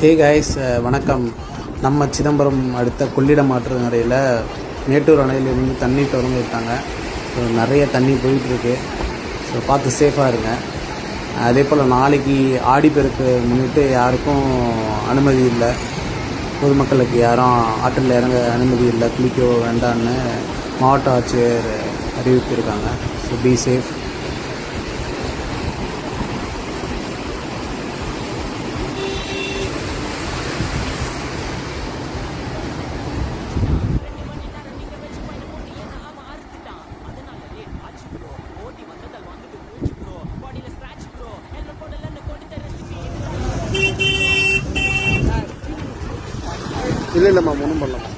Hey guys, வணக்கம். நம்ம சிதம்பரம் அடுத்த கொள்ளிடம் ஆற்று நிறையில் மேட்டூர் அணையிலிருந்து தண்ணி திறந்து விட்டாங்க. ஸோ நிறைய தண்ணி போயிட்டுருக்கு. ஸோ பார்த்து சேஃபாக இருங்க. அதே போல் நாளைக்கு ஆடிப்பெருக்கு முன்னிட்டு யாருக்கும் அனுமதி இல்லை. பொதுமக்களுக்கு யாரும் ஆற்றில் இறங்க அனுமதி இல்லை, குளிக்க வேண்டான்னு மாவட்ட ஆட்சியர் அறிவித்திருக்காங்க. So be safe. இல்லைம்மா ஒன்றும் பண்ணலாம்.